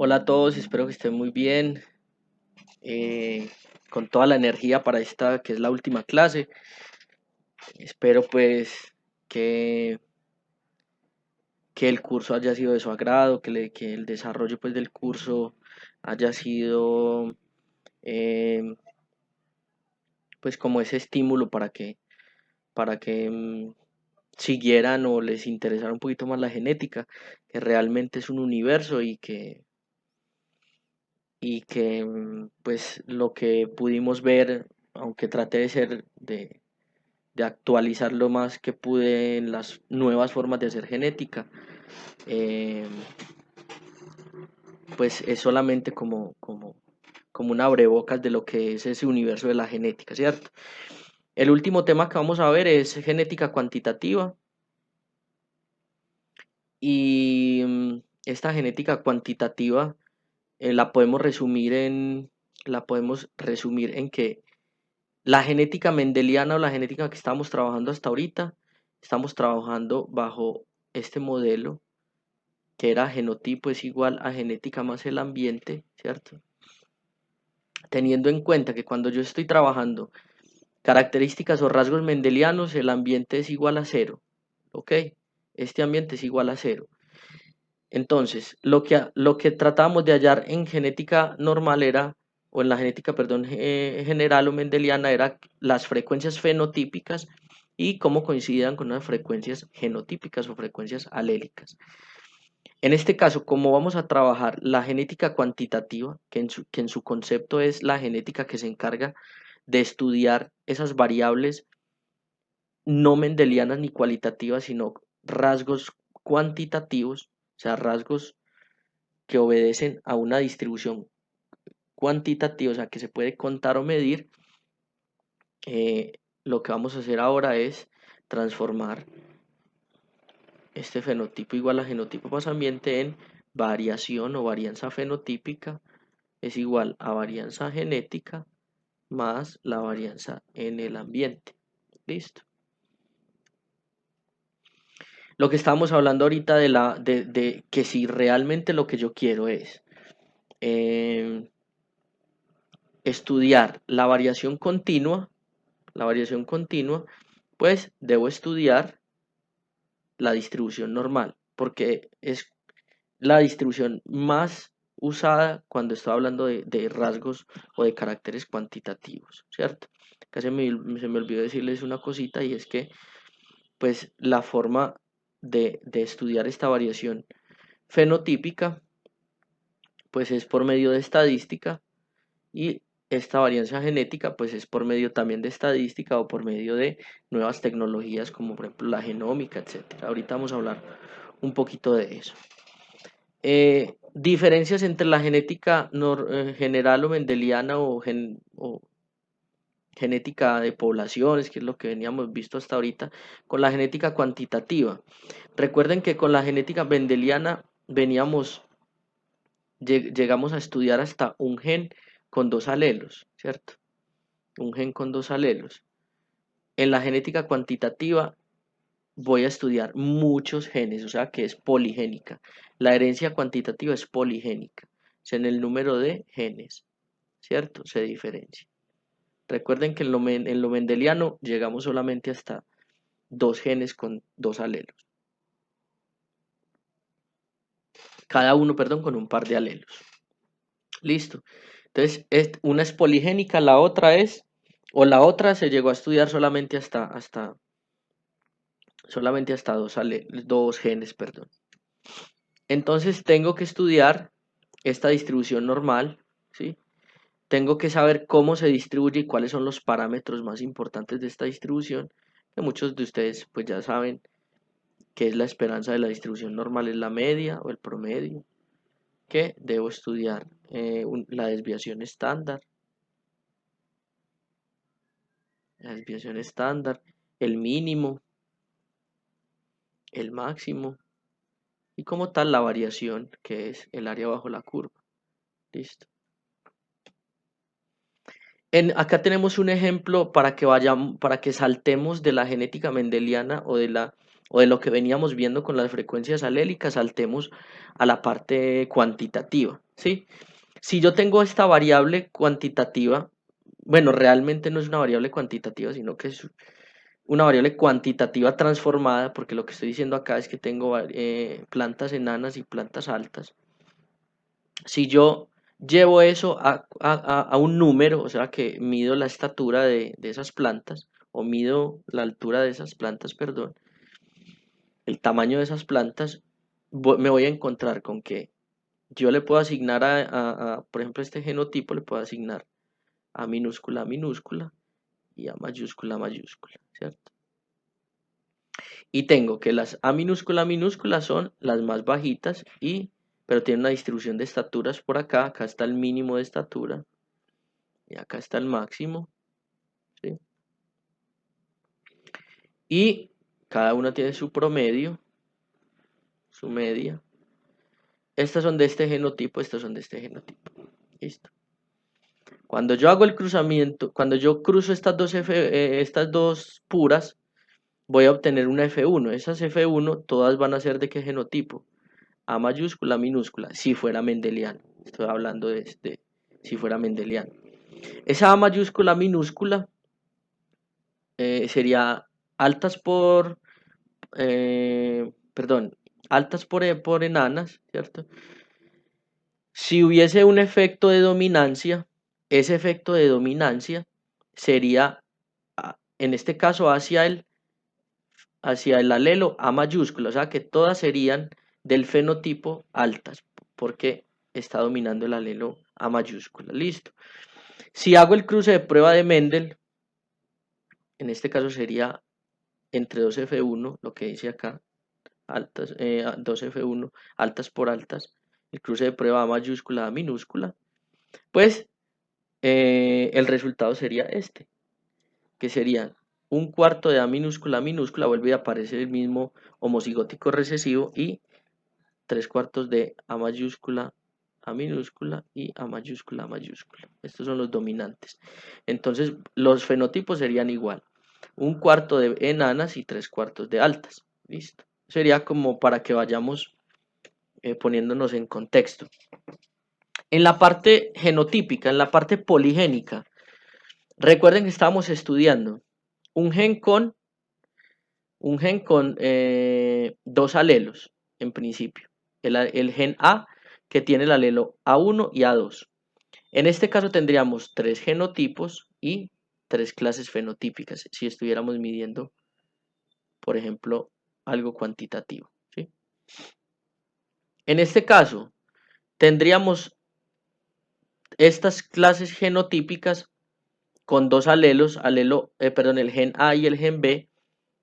Hola a todos, espero que estén muy bien, eh, con toda la energía para esta que es la última clase. Espero pues que, que el curso haya sido de su agrado, que el desarrollo pues del curso haya sido eh, pues como ese estímulo para que siguieran o les interesara un poquito más la genética, que realmente es un universo y que pues lo que pudimos ver, aunque traté de actualizar lo más que pude en las nuevas formas de hacer genética, eh, pues es solamente como un abrebocas de lo que es ese universo de la genética, ¿cierto? El último tema que vamos a ver es genética cuantitativa y esta genética cuantitativa la podemos resumir en que la genética mendeliana o la genética que estamos trabajando hasta ahorita, estamos trabajando bajo este modelo que era genotipo es igual a genética más el ambiente, ¿cierto? Teniendo en cuenta que cuando yo estoy trabajando características o rasgos mendelianos, el ambiente es igual a cero, ¿ok? Este ambiente es igual a cero. Entonces, lo que tratábamos de hallar en genética normal era, o en la genética, perdón, general o mendeliana, era las frecuencias fenotípicas y cómo coincidían con las frecuencias genotípicas o frecuencias alélicas. En este caso, como vamos a trabajar la genética cuantitativa, que en su concepto es la genética que se encarga de estudiar esas variables no mendelianas ni cualitativas, sino rasgos cuantitativos, o sea, rasgos que obedecen a una distribución cuantitativa, o sea, que se puede contar o medir. Lo que vamos a hacer ahora es transformar este fenotipo igual a genotipo más ambiente en variación o varianza fenotípica es igual a varianza genética más la varianza en el ambiente. Listo. Lo que estábamos hablando ahorita de que si realmente lo que yo quiero es eh, estudiar la variación continua, pues debo estudiar la distribución normal, porque es la distribución más usada cuando estoy hablando de rasgos o de caracteres cuantitativos, ¿cierto? Casi se me olvidó decirles una cosita y es que pues la forma de estudiar esta variación fenotípica pues es por medio de estadística y esta varianza genética pues es por medio también de estadística o por medio de nuevas tecnologías como por ejemplo la genómica, etcétera. Ahorita vamos a hablar un poquito de eso. Diferencias entre la genética general o mendeliana o genética de poblaciones, que es lo que veníamos visto hasta ahorita, con la genética cuantitativa. Recuerden que con la genética mendeliana llegamos a estudiar hasta un gen con dos alelos, ¿cierto? Un gen con dos alelos. En la genética cuantitativa voy a estudiar muchos genes, o sea que es poligénica. La herencia cuantitativa es poligénica, o sea, en el número de genes, ¿cierto? Se diferencia. Recuerden que en lo mendeliano llegamos solamente hasta dos genes con dos alelos. Cada uno, perdón, con un par de alelos. Listo. Entonces, una es poligénica, o la otra se llegó a estudiar solamente hasta dos genes, perdón. Entonces, tengo que estudiar esta distribución normal, ¿sí? Tengo que saber cómo se distribuye y cuáles son los parámetros más importantes de esta distribución, que muchos de ustedes pues ya saben que es la esperanza de la distribución normal, es la media o el promedio, que debo estudiar la desviación estándar, el mínimo, el máximo y como tal la variación que es el área bajo la curva. Listo. Acá tenemos un ejemplo para que saltemos de la genética mendeliana o de lo que veníamos viendo con las frecuencias alélicas, saltemos a la parte cuantitativa, ¿sí? Si yo tengo esta variable cuantitativa, bueno, realmente no es una variable cuantitativa, sino que es una variable cuantitativa transformada, porque lo que estoy diciendo acá es que tengo plantas enanas y plantas altas. Si yo llevo eso a un número, o sea que mido la estatura de esas plantas, o mido la altura de esas plantas, perdón, el tamaño de esas plantas, me voy a encontrar con que yo le puedo asignar por ejemplo, este genotipo le puedo asignar a minúscula y a mayúscula mayúscula, ¿cierto? Y tengo que las a minúscula son las más bajitas, pero tiene una distribución de estaturas por acá. Acá está el mínimo de estatura y acá está el máximo, ¿sí? Y cada una tiene su promedio, su media. Estas son de este genotipo, estas son de este genotipo. Listo. Cuando yo hago el cruzamiento, cuando yo cruzo estas dos puras, voy a obtener una F1. Esas F1 todas van a ser de qué genotipo. A mayúscula, minúscula, si fuera mendeliano. Estoy hablando de si fuera mendeliano. Esa A mayúscula, minúscula sería altas perdón, altas por enanas, ¿cierto? Si hubiese un efecto de dominancia, ese efecto de dominancia sería, en este caso, hacia el alelo A mayúscula, o sea que todas serían del fenotipo altas, porque está dominando el alelo A mayúscula. Listo. Si hago el cruce de prueba de Mendel, en este caso sería entre 2F1, lo que dice acá, altas, 2F1, altas por altas, el cruce de prueba A mayúscula A minúscula, pues el resultado sería este, que sería un cuarto de A minúscula, vuelve a aparecer el mismo homocigótico recesivo, y 3/4 de A mayúscula, A minúscula y A mayúscula, A mayúscula. Estos son los dominantes. Entonces, los fenotipos serían igual. Un cuarto de enanas y 3/4 de altas. Listo. Sería como para que vayamos poniéndonos en contexto. En la parte genotípica, en la parte poligénica, recuerden que estábamos estudiando un gen con dos alelos, en principio. El gen A, que tiene el alelo A1 y A2. En este caso tendríamos 3 genotipos y 3 clases fenotípicas, si estuviéramos midiendo, por ejemplo, algo cuantitativo, ¿sí? En este caso, tendríamos estas clases genotípicas con dos alelos, el gen A y el gen B,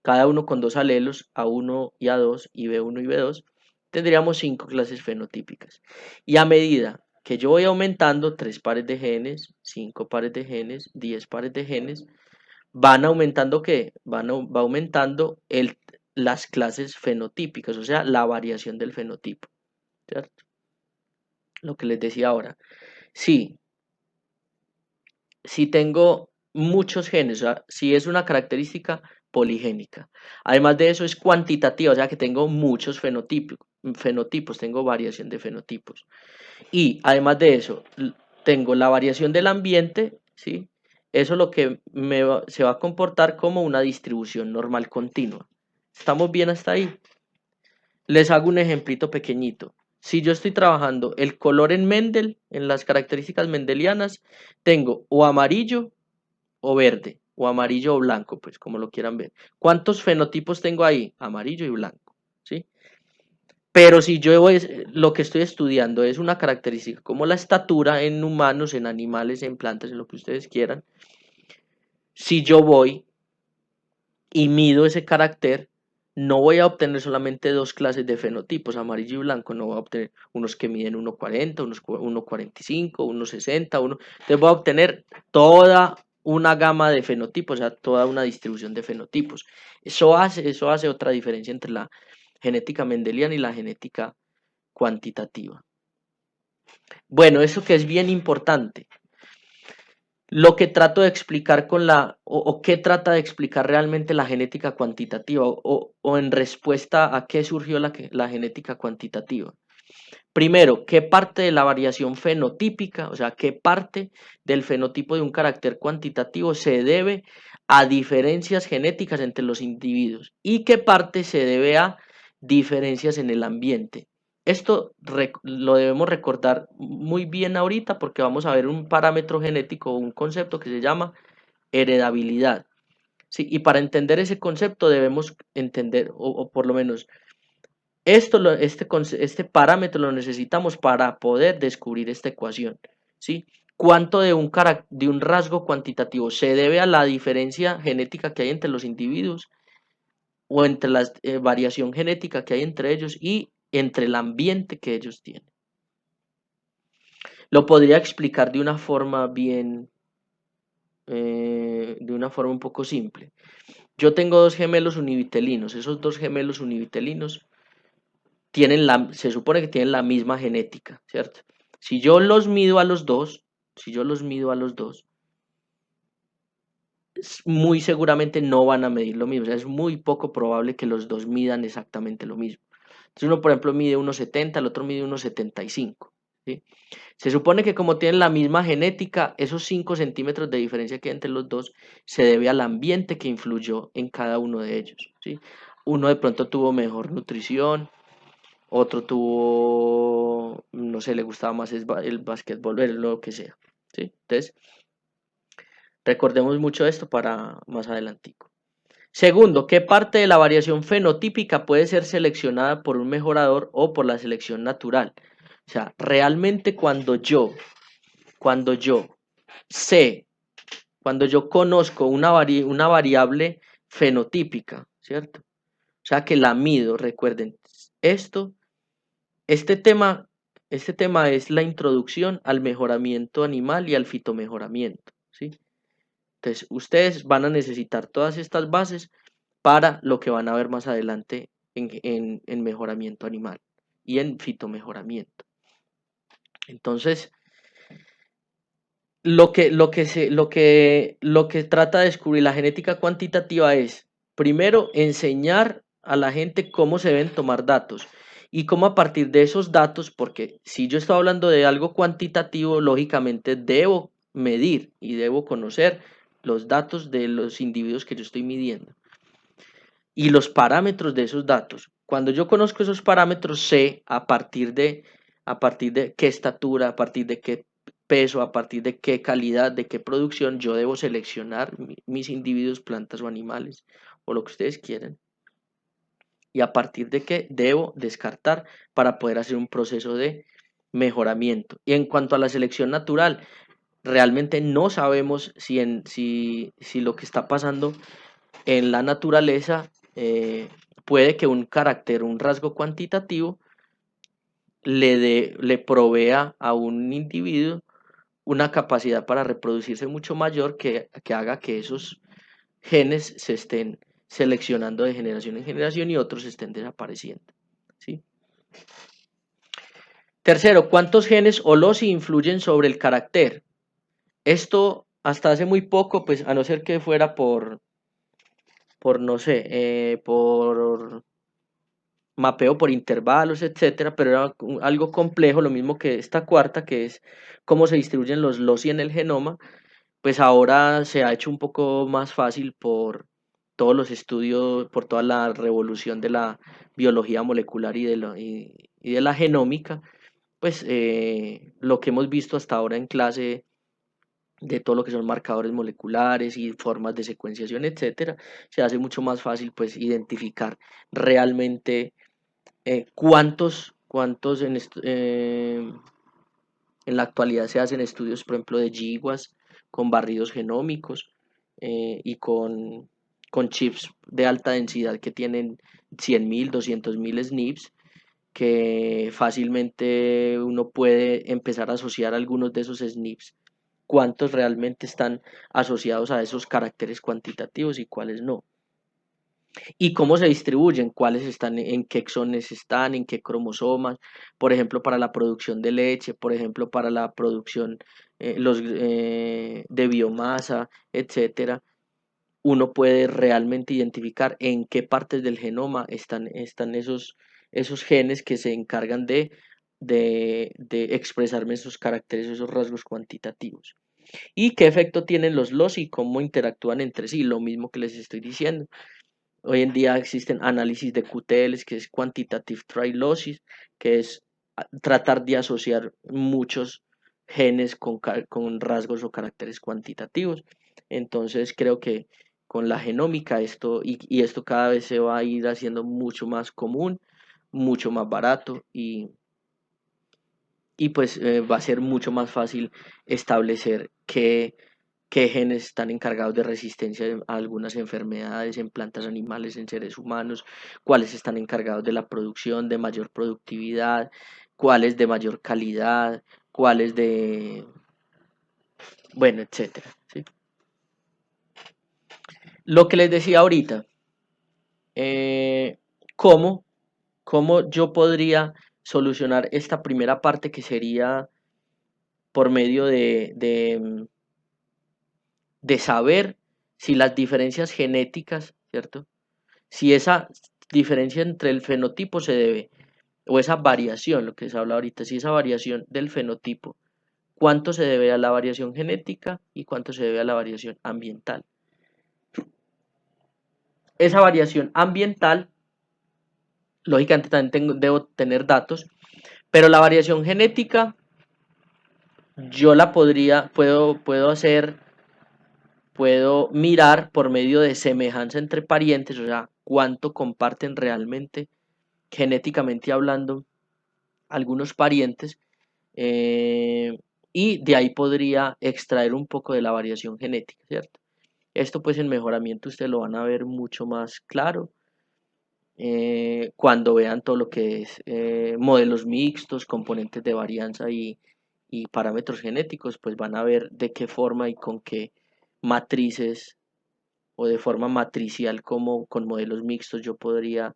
cada uno con dos alelos, A1 y A2 y B1 y B2, tendríamos 5 clases fenotípicas. Y a medida que yo voy aumentando 3 pares de genes, 5 pares de genes, 10 pares de genes, van aumentando ¿qué? Va aumentando las clases fenotípicas, o sea, la variación del fenotipo, ¿cierto? Lo que les decía ahora. Si tengo muchos genes, o sea, si es una característica poligénica. Además de eso es cuantitativa, o sea que tengo muchos fenotipos, tengo variación de fenotipos. Y además de eso, tengo la variación del ambiente, ¿sí? Eso lo que se va a comportar como una distribución normal continua. ¿Estamos bien hasta ahí? Les hago un ejemplito pequeñito. Si yo estoy trabajando el color en Mendel, en las características mendelianas, tengo o amarillo o verde, o amarillo o blanco, pues como lo quieran ver. ¿Cuántos fenotipos tengo ahí? Amarillo y blanco, ¿sí? Pero si yo lo que estoy estudiando es una característica como la estatura en humanos, en animales, en plantas, en lo que ustedes quieran, si yo voy y mido ese carácter, no voy a obtener solamente dos clases de fenotipos, amarillo y blanco, no voy a obtener unos que miden 1,40, unos 1,45, 1,60, entonces voy a obtener toda una gama de fenotipos, o sea, toda una distribución de fenotipos. Eso hace otra diferencia entre la genética mendeliana y la genética cuantitativa. Bueno, eso que es bien importante. Lo que trato de explicar o qué trata de explicar realmente la genética cuantitativa, o en respuesta a qué surgió la genética cuantitativa. Primero, ¿qué parte de la variación fenotípica, o sea, qué parte del fenotipo de un carácter cuantitativo se debe a diferencias genéticas entre los individuos y qué parte se debe a diferencias en el ambiente? Esto lo debemos recordar muy bien ahorita porque vamos a ver un parámetro genético, un concepto que se llama heredabilidad. ¿Sí? Y para entender ese concepto debemos entender, o por lo menos este parámetro lo necesitamos para poder descubrir esta ecuación, ¿sí? ¿Cuánto de un rasgo cuantitativo se debe a la diferencia genética que hay entre los individuos o entre la variación genética que hay entre ellos y entre el ambiente que ellos tienen? Lo podría explicar de una forma de una forma un poco simple. Yo tengo dos gemelos univitelinos. Esos dos gemelos univitelinos se supone que tienen la misma genética, ¿cierto? Si yo los mido a los dos, si yo los mido a los dos, muy seguramente no van a medir lo mismo, o sea, es muy poco probable que los dos midan exactamente lo mismo. Entonces uno, por ejemplo, mide 1,70, el otro mide 1,75, ¿sí? Se supone que como tienen la misma genética, esos 5 centímetros de diferencia que hay entre los dos se debe al ambiente que influyó en cada uno de ellos, ¿sí? Uno de pronto tuvo mejor nutrición, otro tuvo, no sé, le gustaba más el básquetbol, lo que sea, ¿sí? Entonces, recordemos mucho esto para más adelantico. Segundo, ¿qué parte de la variación fenotípica puede ser seleccionada por un mejorador o por la selección natural? O sea, realmente cuando yo sé, cuando yo conozco una variable fenotípica, ¿cierto? O sea, que la mido, recuerden, esto Este tema, este tema es la introducción al mejoramiento animal y al fitomejoramiento, ¿sí? Entonces, ustedes van a necesitar todas estas bases para lo que van a ver más adelante en mejoramiento animal y en fitomejoramiento. Entonces, lo que trata de descubrir la genética cuantitativa es, primero, enseñar a la gente cómo se deben tomar datos y cómo a partir de esos datos, porque si yo estoy hablando de algo cuantitativo, lógicamente debo medir y debo conocer los datos de los individuos que yo estoy midiendo y los parámetros de esos datos. Cuando yo conozco esos parámetros, sé a partir de qué estatura, a partir de qué peso, a partir de qué calidad, de qué producción, yo debo seleccionar mis individuos, plantas o animales, o lo que ustedes quieran. Y a partir de qué debo descartar para poder hacer un proceso de mejoramiento. Y en cuanto a la selección natural, realmente no sabemos si lo que está pasando en la naturaleza puede que un carácter, un rasgo cuantitativo, le provea a un individuo una capacidad para reproducirse mucho mayor que haga que esos genes se estén seleccionando de generación en generación y otros estén desapareciendo, ¿sí? Tercero, ¿cuántos genes o los influyen sobre el carácter? Esto hasta hace muy poco, pues a no ser que fuera por no sé, por mapeo por intervalos, etcétera, pero era algo complejo, lo mismo que esta cuarta, que es cómo se distribuyen los loci en el genoma, pues ahora se ha hecho un poco más fácil por todos los estudios, por toda la revolución de la biología molecular y de la genómica, pues lo que hemos visto hasta ahora en clase de todo lo que son marcadores moleculares y formas de secuenciación, etcétera, se hace mucho más fácil pues identificar realmente cuántos en la actualidad se hacen estudios, por ejemplo, de GWAS con barridos genómicos y con chips de alta densidad que tienen 100.000, 200.000 SNPs, que fácilmente uno puede empezar a asociar algunos de esos SNPs, cuántos realmente están asociados a esos caracteres cuantitativos y cuáles no. Y cómo se distribuyen, cuáles están, en qué exones están, en qué cromosomas, por ejemplo, para la producción de leche, por ejemplo, para la producción de biomasa, etcétera. Uno puede realmente identificar en qué partes del genoma están esos genes que se encargan de expresarme esos caracteres, esos rasgos cuantitativos. ¿Y qué efecto tienen los loci y cómo interactúan entre sí? Lo mismo que les estoy diciendo. Hoy en día existen análisis de QTLs, que es Quantitative Trilosis, que es tratar de asociar muchos genes con rasgos o caracteres cuantitativos. Entonces creo que con la genómica y esto cada vez se va a ir haciendo mucho más común, mucho más barato y pues va a ser mucho más fácil establecer qué genes están encargados de resistencia a algunas enfermedades en plantas animales, en seres humanos, cuáles están encargados de la producción, de mayor productividad, cuáles de mayor calidad, cuáles de, bueno, etcétera, ¿sí? Lo que les decía ahorita, eh, ¿cómo, cómo yo podría solucionar esta primera parte que sería por medio de saber si las diferencias genéticas, ¿cierto? Si esa diferencia entre el fenotipo se debe, o esa variación, lo que se habla ahorita, si esa variación del fenotipo, cuánto se debe a la variación genética y cuánto se debe a la variación ambiental. Esa variación ambiental, lógicamente también debo tener datos, pero la variación genética yo la puedo mirar por medio de semejanza entre parientes, o sea, cuánto comparten realmente genéticamente hablando algunos parientes, eh, y de ahí podría extraer un poco de la variación genética, ¿cierto? Esto pues en mejoramiento ustedes lo van a ver mucho más claro cuando vean todo lo que es modelos mixtos, componentes de varianza y parámetros genéticos, pues van a ver de qué forma y con qué matrices o de forma matricial como con modelos mixtos yo podría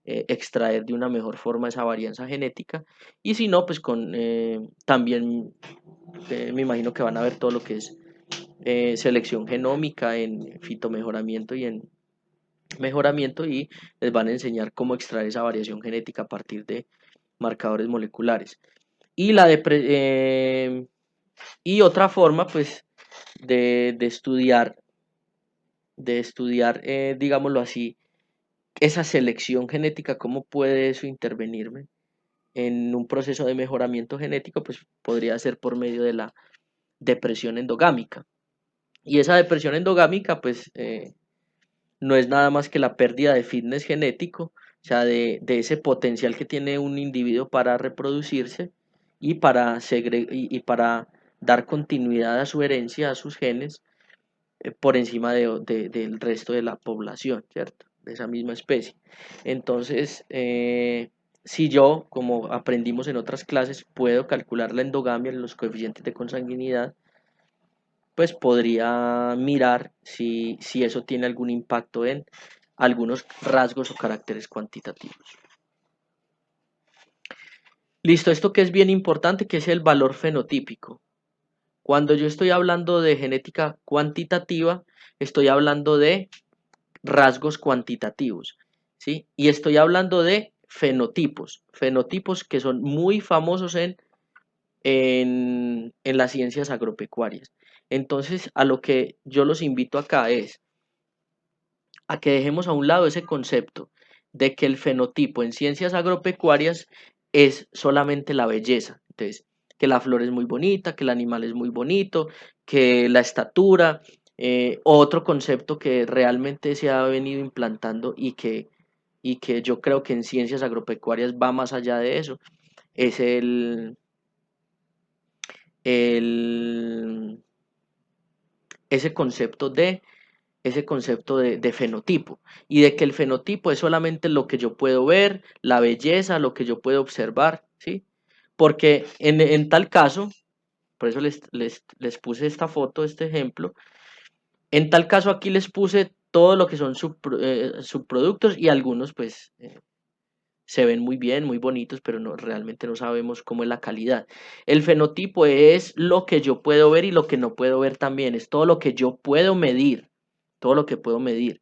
extraer de una mejor forma esa varianza genética y si no pues con también me imagino que van a ver todo lo que es selección genómica en fitomejoramiento y en mejoramiento y les van a enseñar cómo extraer esa variación genética a partir de marcadores moleculares y y otra forma pues de estudiar digámoslo así esa selección genética, cómo puede eso intervenirme en un proceso de mejoramiento genético, pues podría ser por medio de la depresión endogámica. Y esa depresión endogámica, pues no es nada más que la pérdida de fitness genético, o sea, de ese potencial que tiene un individuo para reproducirse y para dar continuidad a su herencia, a sus genes, por encima del resto de la población, ¿cierto? De esa misma especie. Entonces, si yo, como aprendimos en otras clases, puedo calcular la endogamia en los coeficientes de consanguinidad, pues podría mirar si eso tiene algún impacto en algunos rasgos o caracteres cuantitativos. Listo, esto que es bien importante, que es el valor fenotípico. Cuando yo estoy hablando de genética cuantitativa, estoy hablando de rasgos cuantitativos, ¿sí? Y estoy hablando de fenotipos que son muy famosos en las ciencias agropecuarias. Entonces, a lo que yo los invito acá es a que dejemos a un lado ese concepto de que el fenotipo en ciencias agropecuarias es solamente la belleza. Entonces, que la flor es muy bonita, que el animal es muy bonito, que la estatura, otro concepto que realmente se ha venido implantando y que yo creo que en ciencias agropecuarias va más allá de eso, es el, ese concepto de de fenotipo y de que el fenotipo es solamente lo que yo puedo ver, la belleza, lo que yo puedo observar, ¿sí? Porque en tal caso, por eso les puse esta foto, este ejemplo, en tal caso aquí les puse todo lo que son subproductos y algunos pues se ven muy bien, muy bonitos, pero no, realmente no sabemos cómo es la calidad. El fenotipo es lo que yo puedo ver y lo que no puedo ver también, es todo lo que yo puedo medir, todo lo que puedo medir.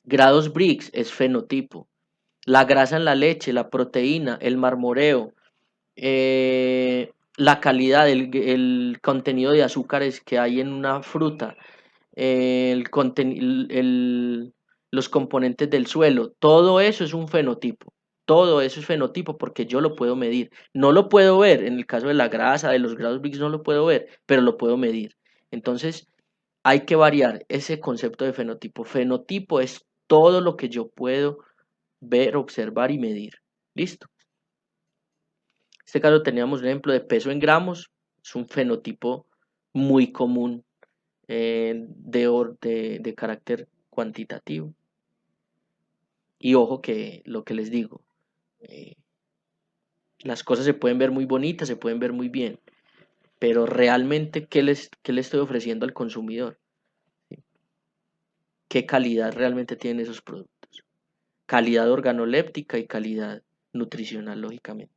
Grados Briggs es fenotipo. la grasa en la leche, la proteína, el marmoreo, la calidad, el contenido de azúcares que hay en una fruta, los componentes del suelo, todo eso es un fenotipo. Todo eso es fenotipo porque yo lo puedo medir. No lo puedo ver, en el caso de la grasa, de los grados Brix no lo puedo ver, pero lo puedo medir. Entonces, hay que variar ese concepto de fenotipo. Fenotipo es todo lo que yo puedo ver, observar y medir. ¿Listo? En este caso teníamos un ejemplo de peso en gramos, es un fenotipo muy común de carácter cuantitativo. Y ojo que lo que les digo, eh, las cosas se pueden ver muy bonitas, se pueden ver muy bien, pero realmente, qué le estoy ofreciendo al consumidor? ¿Qué calidad realmente tienen esos productos? Calidad organoléptica y calidad nutricional, lógicamente.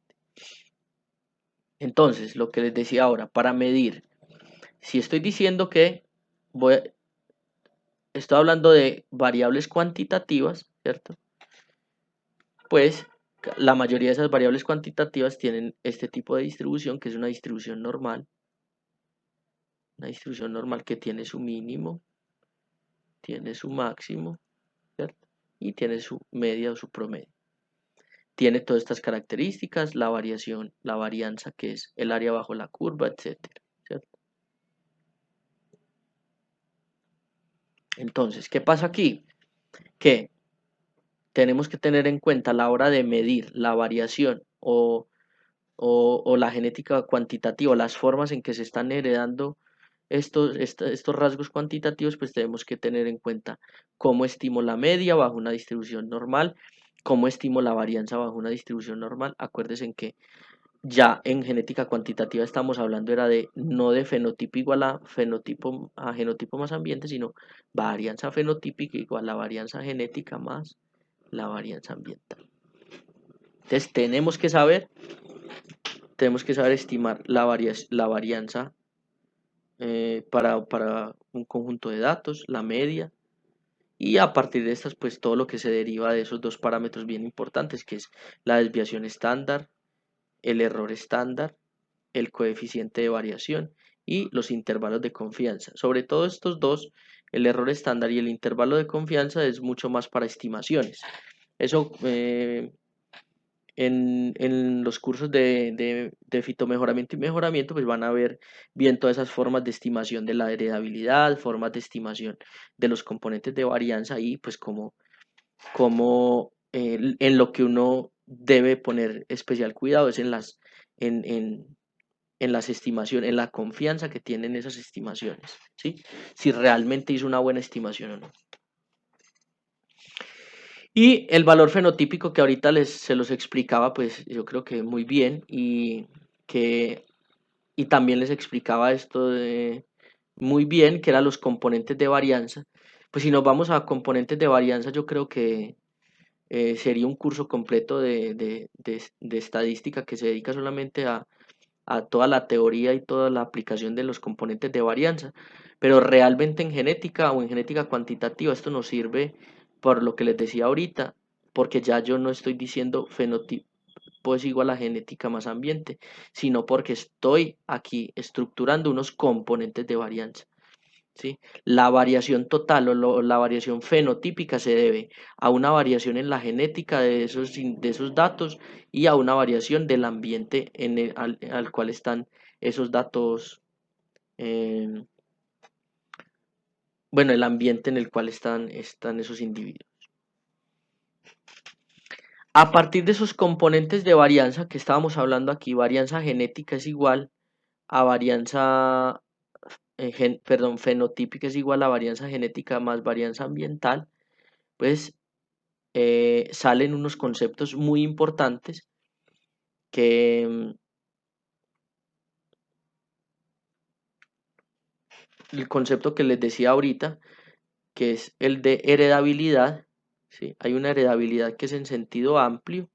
Entonces, lo que les decía ahora, para medir, si estoy diciendo que estoy hablando de variables cuantitativas, ¿cierto? Pues la mayoría de esas variables cuantitativas tienen este tipo de distribución, que es una distribución normal que tiene su mínimo, tiene su máximo, ¿cierto? Y tiene su media o su promedio. Tiene todas estas características, la variación, la varianza, que es el área bajo la curva, etcétera, ¿cierto? Entonces, ¿qué pasa aquí? Que tenemos que tener en cuenta a la hora de medir la variación o la genética cuantitativa, las formas en que se están heredando estos rasgos cuantitativos, pues tenemos que tener en cuenta cómo estimo la media bajo una distribución normal, cómo estimo la varianza bajo una distribución normal. Acuérdense en que ya en genética cuantitativa estamos hablando era de no de fenotipo igual a fenotipo a genotipo más ambiente, sino varianza fenotípica igual a varianza genética más la varianza ambiental. Entonces tenemos que saber estimar la varianza para un conjunto de datos, la media, y a partir de estas, pues todo lo que se deriva de esos dos parámetros bien importantes, que es la desviación estándar, el error estándar, el coeficiente de variación y los intervalos de confianza. Sobre todo estos dos, el error estándar y el intervalo de confianza, es mucho más para estimaciones. Eso en los cursos de fitomejoramiento y mejoramiento, pues van a ver bien todas esas formas de estimación de la heredabilidad, formas de estimación de los componentes de varianza y pues como en lo que uno debe poner especial cuidado es en las estimaciones, en la confianza que tienen esas estimaciones, ¿sí? Si realmente hizo una buena estimación o no. Y el valor fenotípico que ahorita se los explicaba, pues yo creo que muy bien y también les explicaba esto muy bien, que eran los componentes de varianza. Pues si nos vamos a componentes de varianza, yo creo que sería un curso completo de estadística que se dedica solamente a toda la teoría y toda la aplicación de los componentes de varianza, pero realmente en genética o en genética cuantitativa esto nos sirve por lo que les decía ahorita, porque ya yo no estoy diciendo fenotipo es igual a genética más ambiente, sino porque estoy aquí estructurando unos componentes de varianza. ¿Sí? La variación total la variación fenotípica se debe a una variación en la genética de esos datos y a una variación del ambiente al cual están esos datos, eh, bueno, el ambiente en el cual están esos individuos. A partir de esos componentes de varianza que estábamos hablando aquí, varianza genética es igual a varianza, fenotípica es igual a varianza genética más varianza ambiental, pues salen unos conceptos muy importantes que el concepto que les decía ahorita, que es el de heredabilidad, ¿sí? Hay una heredabilidad que es en sentido amplio,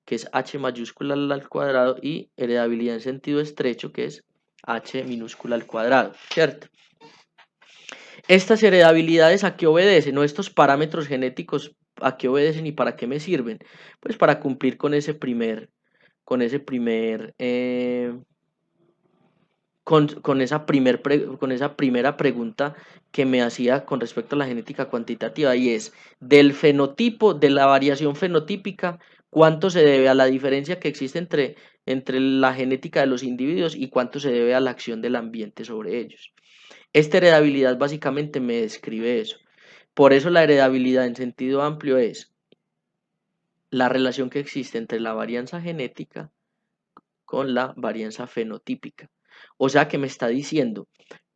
que es H mayúscula al cuadrado, y heredabilidad en sentido estrecho, que es H minúscula al cuadrado, ¿cierto? Estas heredabilidades, ¿a qué obedecen? ¿No? Estos parámetros genéticos a qué obedecen y para qué me sirven? Pues para cumplir con ese primer, con ese primer, con esa primera pregunta que me hacía con respecto a la genética cuantitativa, y es del fenotipo, de la variación fenotípica, cuánto se debe a la diferencia que existe entre la genética de los individuos y cuánto se debe a la acción del ambiente sobre ellos. Esta heredabilidad básicamente me describe eso. Por eso la heredabilidad en sentido amplio es la relación que existe entre la varianza genética con la varianza fenotípica. O sea que me está diciendo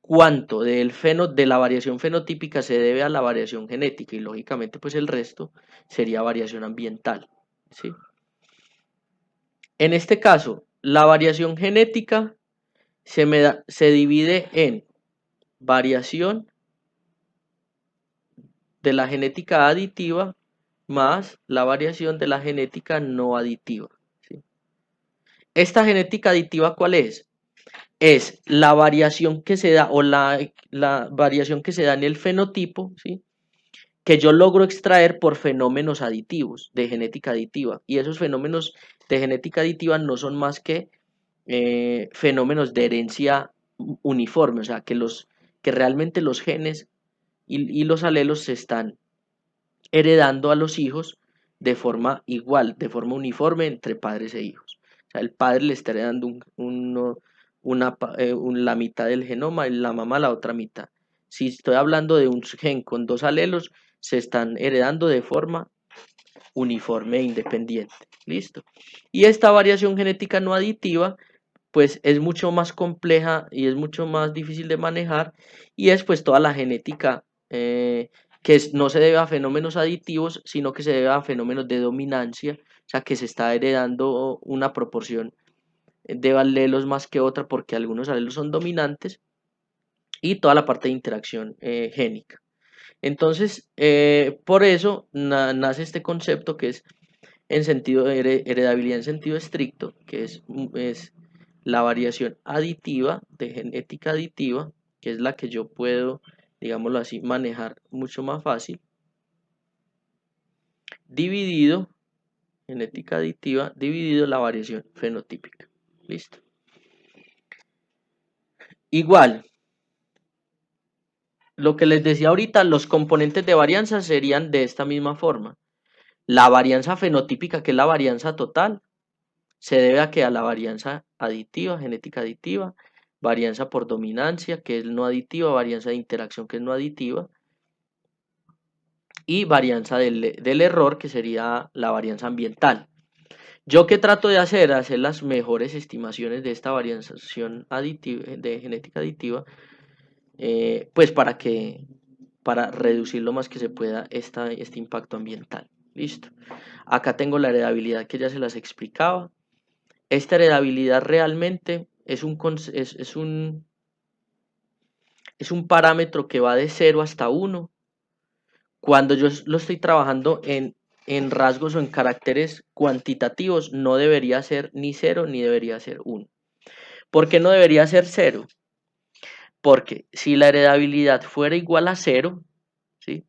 cuánto de la variación fenotípica se debe a la variación genética, y lógicamente pues el resto sería variación ambiental, ¿sí? En este caso, la variación genética se divide en variación de la genética aditiva más la variación de la genética no aditiva, ¿sí? ¿Esta genética aditiva cuál es? Es la variación que se da, o la variación que se da en el fenotipo, ¿sí? Que yo logro extraer por fenómenos aditivos de genética aditiva. Y esos fenómenos de genética aditiva no son más que fenómenos de herencia uniforme, o sea, que realmente los genes y los alelos se están heredando a los hijos de forma igual, de forma uniforme entre padres e hijos. O sea, el padre le está heredando la mitad del genoma y la mamá la otra mitad. Si estoy hablando de un gen con dos alelos, se están heredando de forma uniforme e independiente. ¿Listo? Y esta variación genética no aditiva, pues es mucho más compleja y es mucho más difícil de manejar, y es pues toda la genética no se debe a fenómenos aditivos, sino que se debe a fenómenos de dominancia, o sea que se está heredando una proporción de alelos más que otra porque algunos alelos son dominantes, y toda la parte de interacción génica. Entonces, por eso nace este concepto que es en sentido de heredabilidad en sentido estricto, que es la variación aditiva, de genética aditiva, que es la que yo puedo, digámoslo así, manejar mucho más fácil, dividido, genética aditiva, dividido la variación fenotípica. ¿Listo? Igual, lo que les decía ahorita, los componentes de varianza serían de esta misma forma. La varianza fenotípica, que es la varianza total, se debe a que a la varianza aditiva, genética aditiva, varianza por dominancia, que es no aditiva, varianza de interacción, que es no aditiva, y varianza del error, que sería la varianza ambiental. ¿Yo qué trato de hacer? Hacer las mejores estimaciones de esta variación aditiva, de genética aditiva, pues para reducir lo más que se pueda este impacto ambiental. Listo. Acá tengo la heredabilidad que ya se las explicaba. Esta heredabilidad realmente es un parámetro que va de 0 hasta 1. Cuando yo lo estoy trabajando en rasgos o en caracteres cuantitativos, no debería ser ni 0 ni debería ser 1. ¿Por qué no debería ser 0? Porque si la heredabilidad fuera igual a 0, ¿sí?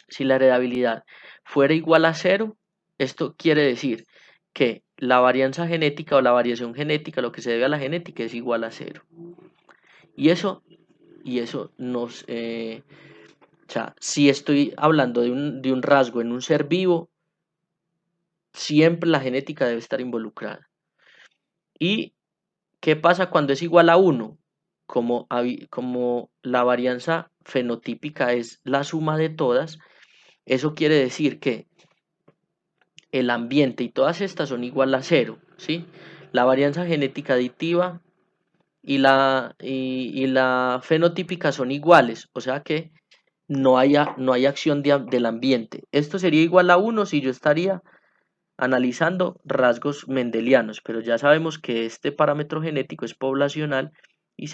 Si la heredabilidad fuera igual a 0, esto quiere decir que la varianza genética o la variación genética, lo que se debe a la genética, es igual a 0. Y eso nos... o sea, si estoy hablando de un rasgo en un ser vivo, siempre la genética debe estar involucrada. ¿Y qué pasa cuando es igual a 1? Como la varianza fenotípica es la suma de todas, eso quiere decir que el ambiente y todas estas son igual a 0, ¿sí? La varianza genética aditiva y la fenotípica son iguales, o sea que no hay acción del ambiente. Esto sería igual a 1 si yo estaría analizando rasgos mendelianos, pero ya sabemos que este parámetro genético es poblacional y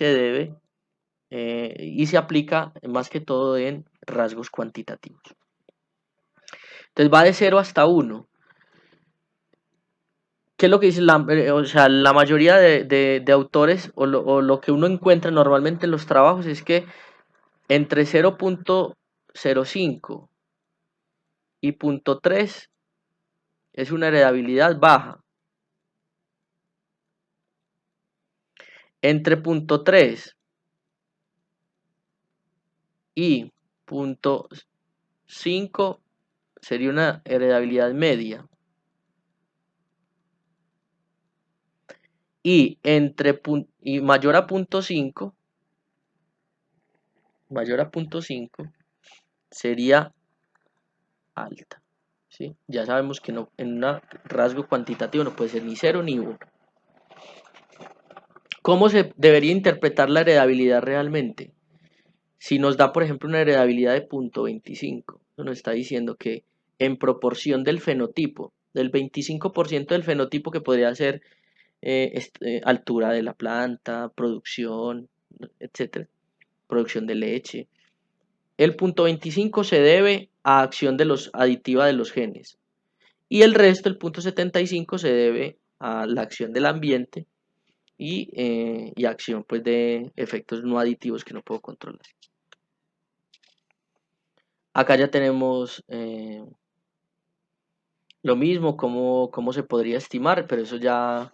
y se aplica más que todo en rasgos cuantitativos. Entonces va de 0 hasta 1. ¿Qué es lo que dice o sea, la mayoría de autores o lo que uno encuentra normalmente en los trabajos es que entre 0.05 y punto 3 es una heredabilidad baja. Entre punto 3 y punto 5 sería una heredabilidad media. Y mayor a punto 5, sería alta. ¿Sí? Ya sabemos que no, en un rasgo cuantitativo no puede ser ni 0 ni 1. ¿Cómo se debería interpretar la heredabilidad realmente? Si nos da, por ejemplo, una heredabilidad de punto 25, eso nos está diciendo que en proporción del fenotipo, del 25% del fenotipo que podría ser altura de la planta, producción, etcétera, producción de leche, el punto 25 se debe a acción aditiva de los genes y el resto, el punto 75, se debe a la acción del ambiente y acción pues de efectos no aditivos que no puedo controlar. Acá ya tenemos lo mismo, cómo se podría estimar, pero eso ya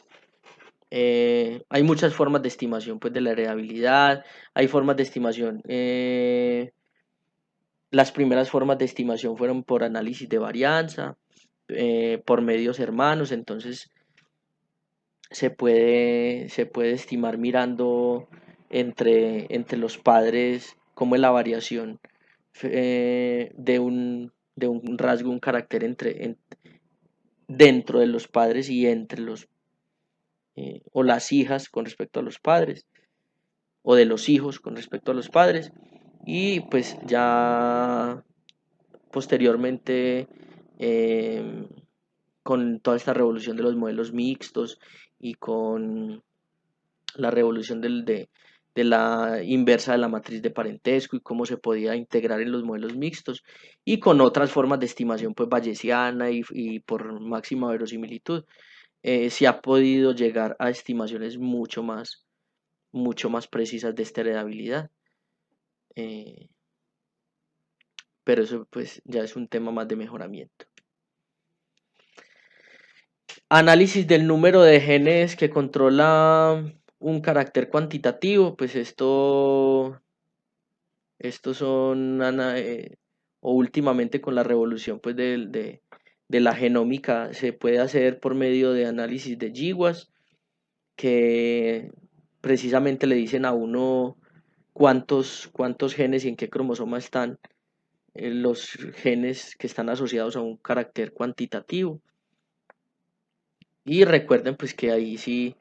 hay muchas formas de estimación pues de la heredabilidad, hay formas de estimación. Las primeras formas de estimación fueron por análisis de varianza, por medios hermanos, entonces se puede estimar mirando entre los padres cómo es la variación de un rasgo, un carácter dentro de los padres y entre o las hijas con respecto a los padres, o de los hijos con respecto a los padres, y pues ya posteriormente, con toda esta revolución de los modelos mixtos y con la revolución de la inversa de la matriz de parentesco y cómo se podía integrar en los modelos mixtos y con otras formas de estimación pues bayesiana y por máxima verosimilitud, se ha podido llegar a estimaciones mucho más precisas de esta heredabilidad. eh, pero eso pues ya es un tema más de mejoramiento. Análisis del número de genes que controla un carácter cuantitativo, pues estos son, o últimamente con la revolución pues de la genómica, se puede hacer por medio de análisis de GWAS, que precisamente le dicen a uno cuántos genes y en qué cromosoma están los genes que están asociados a un carácter cuantitativo. Y recuerden pues que ahí sí,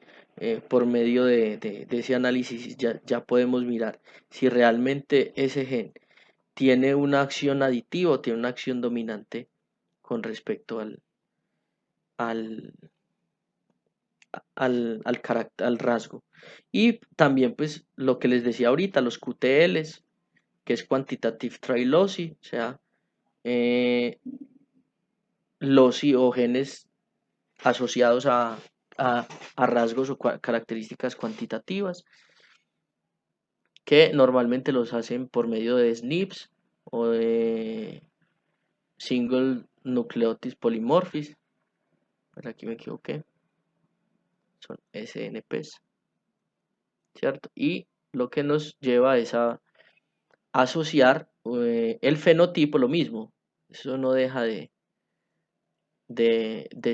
por medio de ese análisis ya podemos mirar si realmente ese gen tiene una acción aditiva o tiene una acción dominante con respecto al, al rasgo. Y también pues lo que les decía ahorita, los QTLs, que es Quantitative Trail Lossy, o sea, lossy o genes asociados a rasgos o características cuantitativas, que normalmente los hacen por medio de SNPs o de Single Nucleotide Polymorphism. Pero aquí me equivoqué, son SNPs, ¿cierto? Y lo que nos lleva es a asociar el fenotipo, lo mismo. Eso no deja de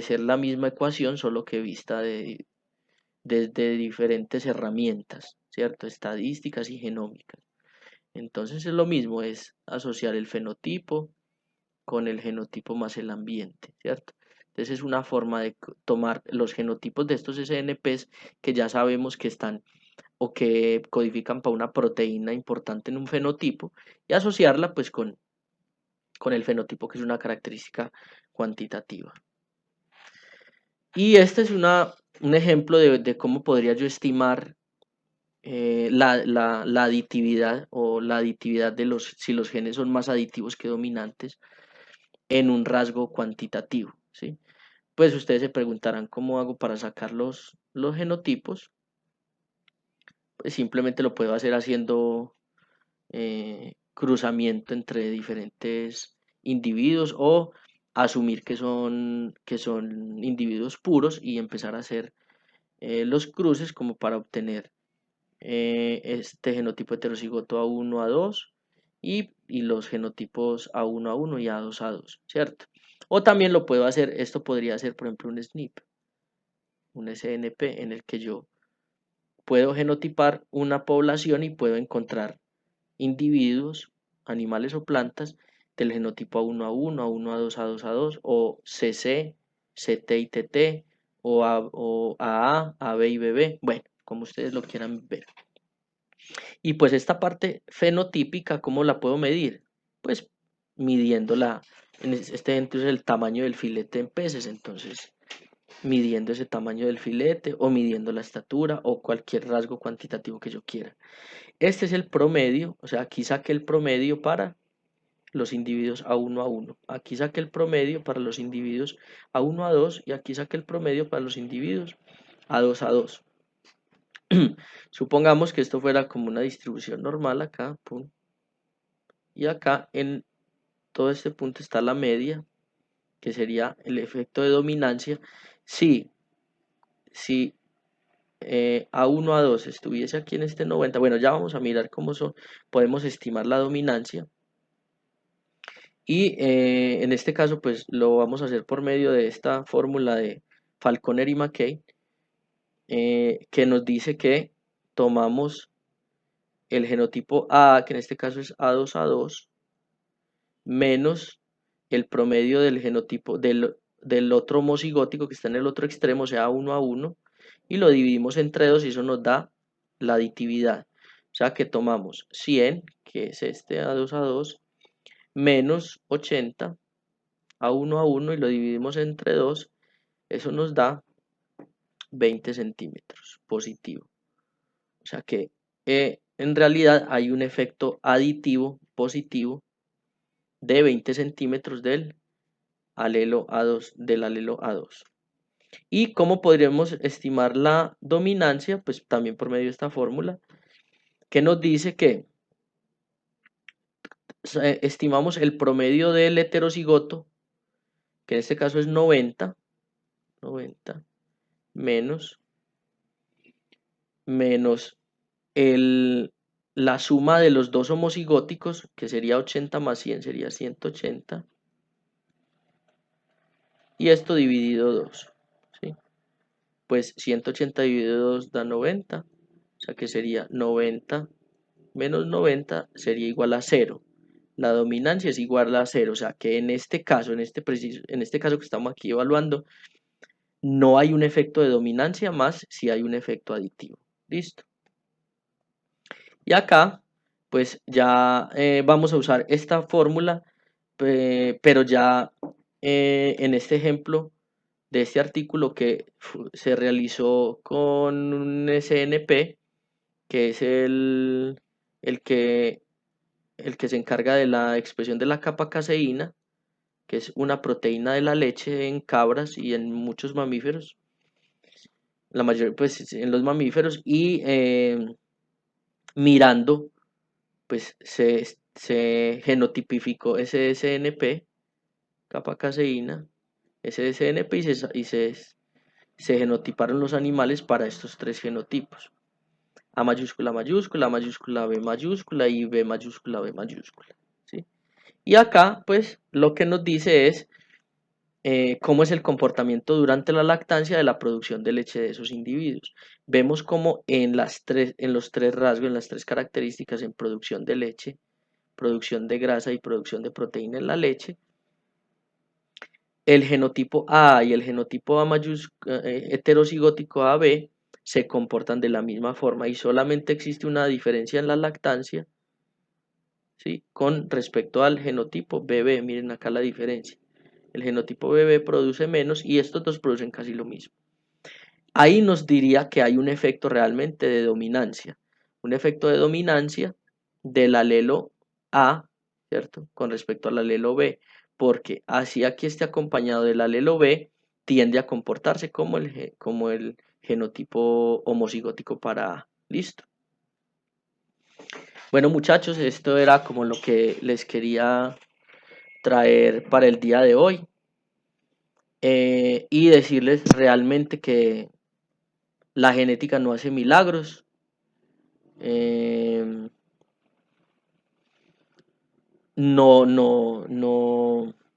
ser la misma ecuación, solo que vista desde diferentes herramientas, ¿cierto? Estadísticas y genómicas. Entonces es lo mismo, es asociar el fenotipo con el genotipo más el ambiente, ¿cierto? Entonces es una forma de tomar los genotipos de estos SNPs que ya sabemos que están o que codifican para una proteína importante en un fenotipo y asociarla pues con el fenotipo, que es una característica cuantitativa. Y este es un ejemplo de cómo podría yo estimar la aditividad o la aditividad si los genes son más aditivos que dominantes en un rasgo cuantitativo, ¿sí? Pues ustedes se preguntarán cómo hago para sacar los genotipos. Pues simplemente lo puedo hacer haciendo cruzamiento entre diferentes individuos o asumir que son individuos puros y empezar a hacer los cruces como para obtener este genotipo heterocigoto A1, A2 y los genotipos A1, A1 y A2, A2, ¿cierto? O también lo puedo hacer, esto podría ser por ejemplo un SNP, un SNP en el que yo puedo genotipar una población y puedo encontrar individuos, animales o plantas del genotipo A1, A1, A1, A2, A2, A2 o CC, CT y TT o AA, AB y BB, bueno, como ustedes lo quieran ver. Y pues esta parte fenotípica, ¿cómo la puedo medir? Pues midiéndola, en este ejemplo es el tamaño del filete en peces, entonces midiendo ese tamaño del filete o midiendo la estatura o cualquier rasgo cuantitativo que yo quiera. Este es el promedio, o sea, aquí saqué el promedio para los individuos A1, A1. Aquí saqué el promedio para los individuos A1, A2 y aquí saqué el promedio para los individuos A2, A2. Supongamos que esto fuera como una distribución normal acá, pum, y acá en todo este punto está la media, que sería el efecto de dominancia. Si A1, A2 estuviese aquí en este 90, bueno, ya vamos a mirar cómo podemos estimar la dominancia. Y en este caso, pues lo vamos a hacer por medio de esta fórmula de Falconer y McKay, que nos dice que tomamos el genotipo A, que en este caso es A2A2, menos el promedio del genotipo del otro homocigótico que está en el otro extremo, o sea, A1A1, y lo dividimos entre 2 y eso nos da la aditividad. O sea que tomamos 100, que es este A2A2, menos 80, A1A1, y lo dividimos entre 2, eso nos da 20 centímetros positivo. O sea que en realidad hay un efecto aditivo positivo de 20 centímetros del alelo A2. ¿Y cómo podríamos estimar la dominancia? Pues también por medio de esta fórmula, que nos dice que estimamos el promedio del heterocigoto, que en este caso es 90 menos la suma de los dos homocigóticos, que sería 80 más 100, sería 180, y esto dividido 2, ¿sí? Pues 180 dividido 2 da 90, o sea que sería 90 menos 90 sería igual a 0. La dominancia es igual a 0, o sea que en este caso, en este caso que estamos aquí evaluando, no hay un efecto de dominancia más si hay un efecto aditivo. ¿Listo? Y acá, pues ya vamos a usar esta fórmula, pero ya en este ejemplo de este artículo que se realizó con un SNP, que es el que, el que se encarga de la expresión de la capa caseína, que es una proteína de la leche en cabras y en muchos mamíferos, la mayoría pues en los mamíferos, y mirando pues se genotipificó SSNP, capa caseína, SSNP, se genotiparon los animales para estos tres genotipos. A mayúscula, mayúscula, A mayúscula, B mayúscula y B mayúscula, B mayúscula. ¿Sí? Y acá, pues, lo que nos dice es cómo es el comportamiento durante la lactancia de la producción de leche de esos individuos. Vemos como en los tres rasgos, en las tres características en producción de leche, producción de grasa y producción de proteína en la leche, el genotipo A y el genotipo A heterocigótico AB se comportan de la misma forma y solamente existe una diferencia en la lactancia, ¿sí?, con respecto al genotipo BB. Miren acá la diferencia. El genotipo BB produce menos y estos dos producen casi lo mismo. Ahí nos diría que hay un efecto realmente de dominancia. Un efecto de dominancia del alelo A, ¿cierto?, con respecto al alelo B, porque así aquí esté acompañado del alelo B, tiende a comportarse como el genotipo homocigótico para A. ¿Listo? Bueno, muchachos, esto era como lo que les quería traer para el día de hoy, y decirles realmente que la genética no hace milagros. eh,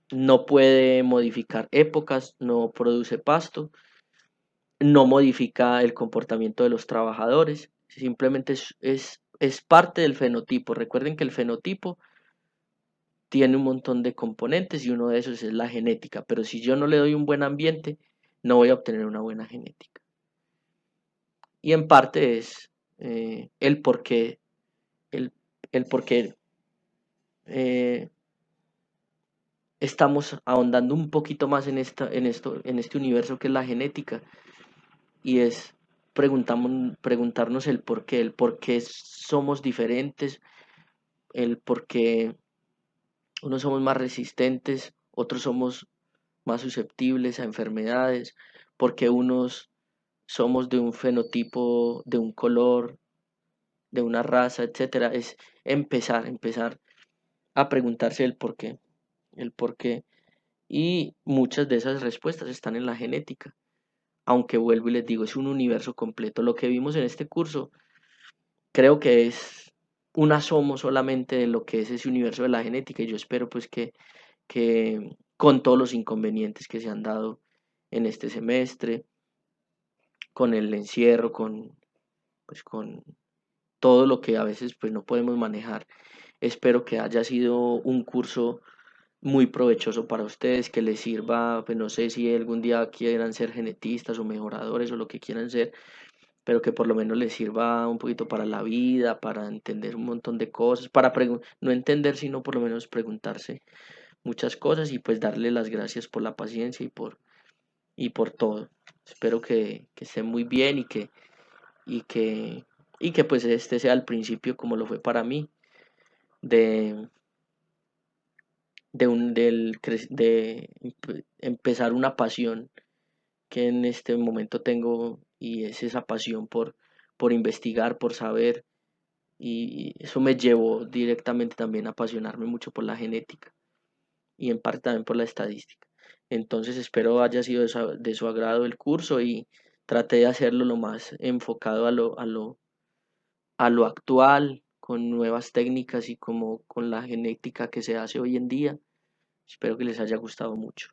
no puede modificar épocas, no produce pasto, no modifica el comportamiento de los trabajadores, simplemente es parte del fenotipo. Recuerden que el fenotipo tiene un montón de componentes y uno de esos es la genética, pero si yo no le doy un buen ambiente, no voy a obtener una buena genética. Y en parte es el por qué, el, el por qué eh, estamos ahondando un poquito más en este universo que es la genética, y es preguntarnos el por qué somos diferentes, el por qué unos somos más resistentes, otros somos más susceptibles a enfermedades, porque unos somos de un fenotipo, de un color, de una raza, etcétera. Es empezar a preguntarse el por qué. Y muchas de esas respuestas están en la genética. Aunque vuelvo y les digo, es un universo completo. Lo que vimos en este curso creo que es un asomo solamente de lo que es ese universo de la genética, y yo espero pues que con todos los inconvenientes que se han dado en este semestre, con el encierro, pues, con todo lo que a veces pues no podemos manejar, espero que haya sido un curso muy provechoso para ustedes, que les sirva, pues no sé si algún día quieran ser genetistas o mejoradores o lo que quieran ser, pero que por lo menos les sirva un poquito para la vida, para entender un montón de cosas, para no entender, sino por lo menos preguntarse muchas cosas, y pues darle las gracias por la paciencia y por todo. Espero que estén muy bien y que, y que pues este sea el principio, como lo fue para mí, de, de empezar una pasión que en este momento tengo, y es esa pasión por investigar, por saber, y eso me llevó directamente también a apasionarme mucho por la genética y en parte también por la estadística. Entonces espero haya sido de su agrado el curso, y traté de hacerlo lo más enfocado a lo actual, con nuevas técnicas y como con la genética que se hace hoy en día. Espero que les haya gustado mucho.